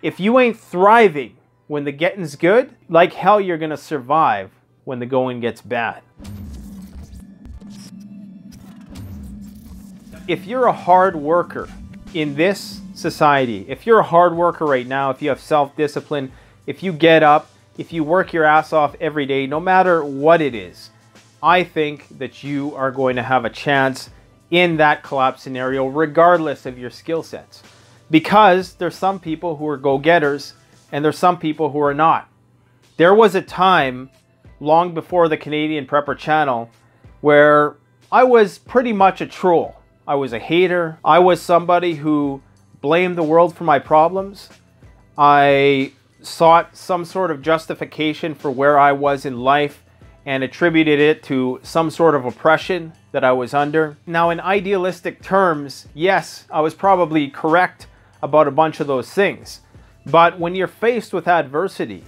If you ain't thriving when the getting's good, like hell you're gonna survive when the going gets bad. If you're a hard worker in this society, if you're a hard worker right now, if you have self-discipline, if you get up, if you work your ass off every day, no matter what it is, I think that you are going to have a chance in that collapse scenario, regardless of your skill sets. Because there's some people who are go-getters and there's some people who are not. There was a time long before the Canadian Prepper channel where I was pretty much a troll. I was a hater. I was somebody who blamed the world for my problems. I sought some sort of justification for where I was in life and attributed it to some sort of oppression that I was under. Now, in idealistic terms, yes, I was probably correct about a bunch of those things. But when you're faced with adversity,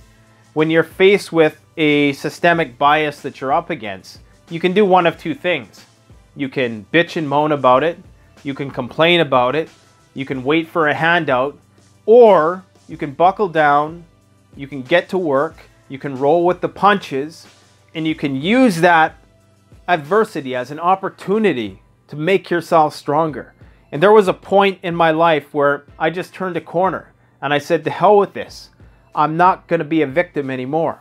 when you're faced with a systemic bias that you're up against, you can do one of two things. You can bitch and moan about it, you can complain about it, you can wait for a handout, or you can buckle down, you can get to work, you can roll with the punches, and you can use that adversity as an opportunity to make yourself stronger. And there was a point in my life where I just turned a corner and I said, to hell with this. I'm not going to be a victim anymore.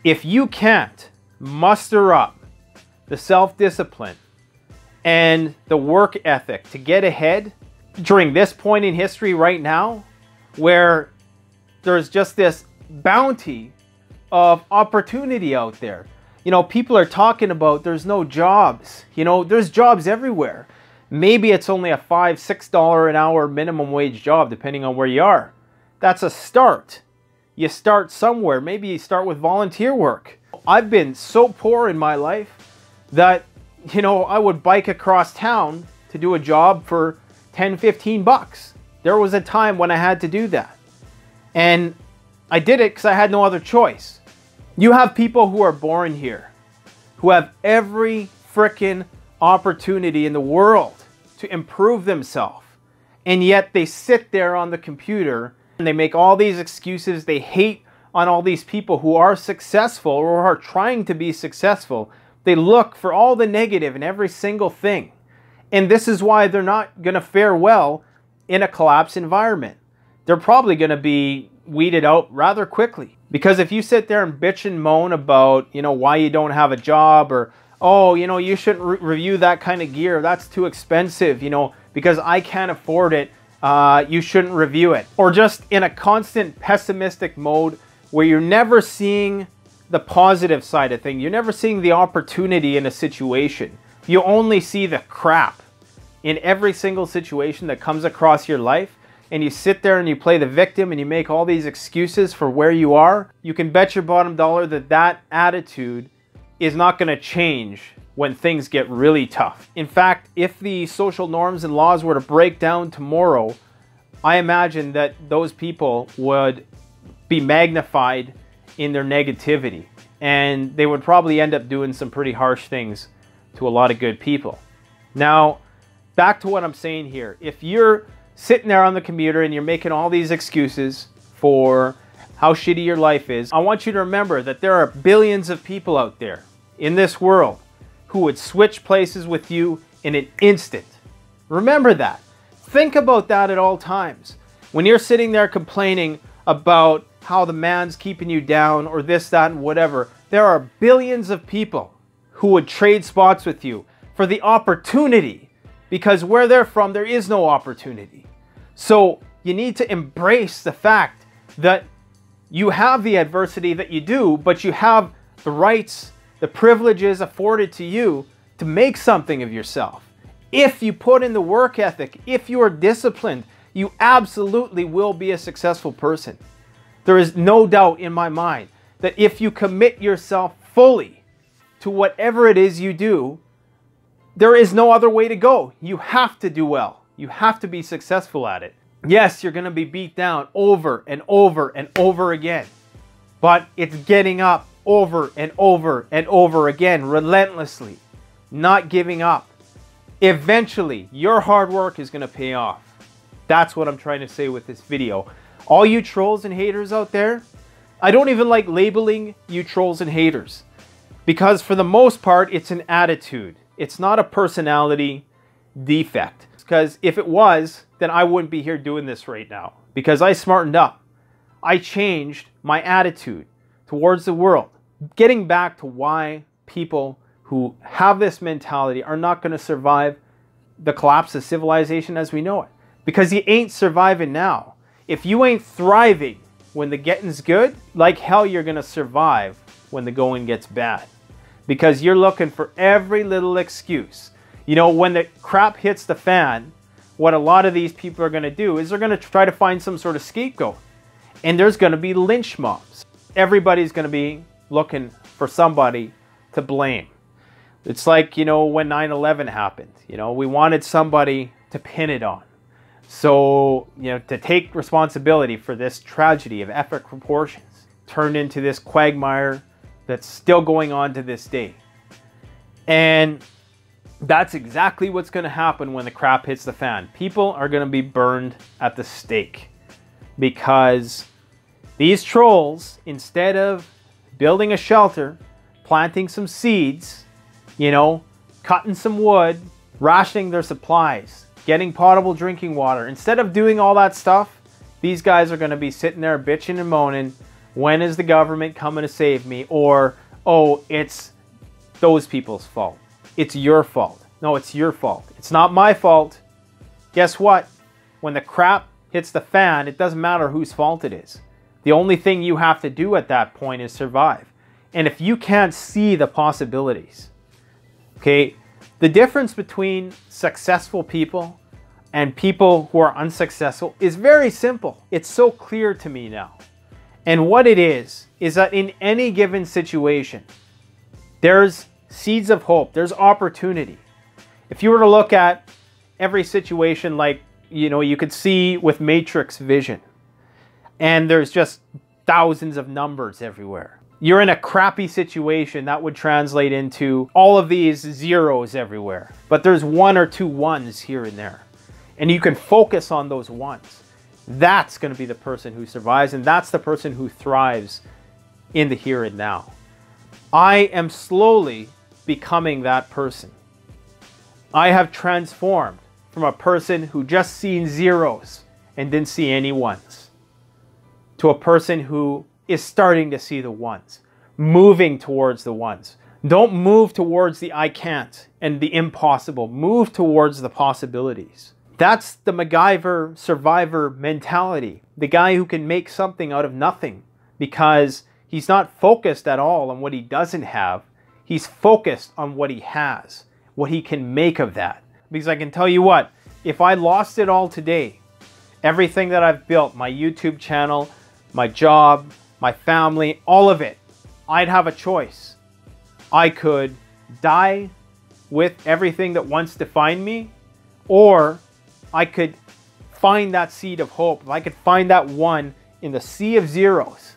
If you can't muster up the self-discipline and the work ethic to get ahead during this point in history right now, where there's just this bounty of opportunity out there. You know, people are talking about there's no jobs. You know, there's jobs everywhere. Maybe it's only a $5, $6 an hour minimum wage job, depending on where you are. That's a start. You start somewhere. Maybe you start with volunteer work. I've been so poor in my life that, you know, I would bike across town to do a job for 10, 15 bucks. There was a time when I had to do that. And I did it because I had no other choice. You have people who are born here, who have every frickin' opportunity in the world to improve themselves. And yet they sit there on the computer and they make all these excuses. They hate on all these people who are successful or are trying to be successful. They look for all the negative in every single thing. And this is why they're not going to fare well in a collapse environment. They're probably going to be weeded out rather quickly. Because if you sit there and bitch and moan about, you know, why you don't have a job, or, oh, you know, you shouldn't review that kind of gear, that's too expensive, you know, because I can't afford it, you shouldn't review it. Or just in a constant pessimistic mode where you're never seeing the positive side of things. You're never seeing the opportunity in a situation. You only see the crap in every single situation that comes across your life. And you sit there and you play the victim and you make all these excuses for where you are. You can bet your bottom dollar that that attitude is not going to change when things get really tough. In fact, if the social norms and laws were to break down tomorrow, I imagine that those people would be magnified in their negativity. And they would probably end up doing some pretty harsh things to a lot of good people. Now, back to what I'm saying here. If you're sitting there on the computer and you're making all these excuses for how shitty your life is, I want you to remember that there are billions of people out there in this world who would switch places with you in an instant. Remember that. Think about that at all times. When you're sitting there complaining about how the man's keeping you down or this, that, and whatever, there are billions of people who would trade spots with you for the opportunity, because where they're from, there is no opportunity. So you need to embrace the fact that you have the adversity that you do, but you have the rights, the privileges afforded to you to make something of yourself. If you put in the work ethic, if you are disciplined, you absolutely will be a successful person. There is no doubt in my mind that if you commit yourself fully to whatever it is you do, there is no other way to go. You have to do well. You have to be successful at it. Yes, you're going to be beat down over and over and over again. But it's getting up over and over and over again, relentlessly. Not giving up. Eventually, your hard work is going to pay off. That's what I'm trying to say with this video. All you trolls and haters out there, I don't even like labeling you trolls and haters, because for the most part, it's an attitude. It's not a personality defect. Because if it was, then I wouldn't be here doing this right now, because I smartened up. I changed my attitude towards the world, getting back to why people who have this mentality are not going to survive the collapse of civilization as we know it. Because you ain't surviving now. If you ain't thriving when the getting's good, like hell you're going to survive when the going gets bad. Because you're looking for every little excuse. You know, when the crap hits the fan, what a lot of these people are going to do is they're going to try to find some sort of scapegoat. And there's going to be lynch mobs. Everybody's going to be looking for somebody to blame. It's like, you know, when 9/11 happened, you know, we wanted somebody to pin it on. So, you know, to take responsibility for this tragedy of epic proportions turned into this quagmire that's still going on to this day. And that's exactly what's going to happen when the crap hits the fan. People are going to be burned at the stake, because these trolls, instead of building a shelter, planting some seeds, you know, cutting some wood, rationing their supplies, getting potable drinking water, instead of doing all that stuff, these guys are going to be sitting there bitching and moaning, when is the government coming to save me? Or, oh, it's those people's fault. It's your fault. No, it's your fault. It's not my fault. Guess what? When the crap hits the fan, it doesn't matter whose fault it is. The only thing you have to do at that point is survive. And if you can't see the possibilities, okay, the difference between successful people and people who are unsuccessful is very simple. It's so clear to me now. And what it is that in any given situation, there's seeds of hope, there's opportunity. If you were to look at every situation, like, you know, you could see with matrix vision, and there's just thousands of numbers everywhere. You're in a crappy situation, that would translate into all of these zeros everywhere. But there's one or two ones here and there. And you can focus on those ones. That's going to be the person who survives, and that's the person who thrives in the here and now. I am slowly becoming that person. I have transformed from a person who just seen zeros and didn't see any ones to a person who is starting to see the ones, moving towards the ones. Don't move towards the I can't and the impossible. Move towards the possibilities. That's the MacGyver survivor mentality. The guy who can make something out of nothing, because he's not focused at all on what he doesn't have. He's focused on what he has, what he can make of that. Because I can tell you what, if I lost it all today, everything that I've built, my YouTube channel, my job, my family, all of it, I'd have a choice. I could die with everything that once defined me, or I could find that seed of hope. If I could find that one in the sea of zeros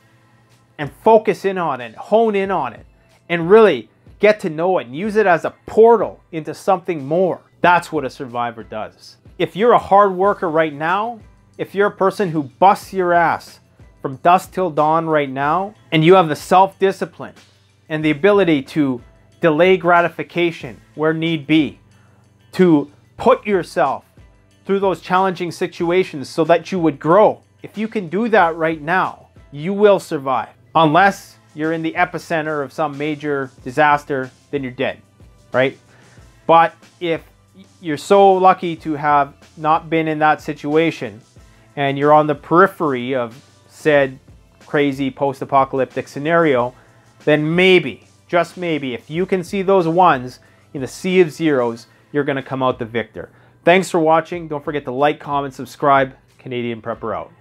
and focus in on it, hone in on it, and really get to know it and use it as a portal into something more. That's what a survivor does. If you're a hard worker right now, if you're a person who busts your ass from dusk till dawn right now, and you have the self-discipline and the ability to delay gratification where need be, to put yourself through those challenging situations so that you would grow. If you can do that right now, you will survive. Unless you're in the epicenter of some major disaster, then you're dead, right? But if you're so lucky to have not been in that situation, and you're on the periphery of said crazy post-apocalyptic scenario, then maybe, just maybe, if you can see those ones in the sea of zeros, you're going to come out the victor. Thanks for watching. Don't forget to like, comment, subscribe. Canadian Prepper out.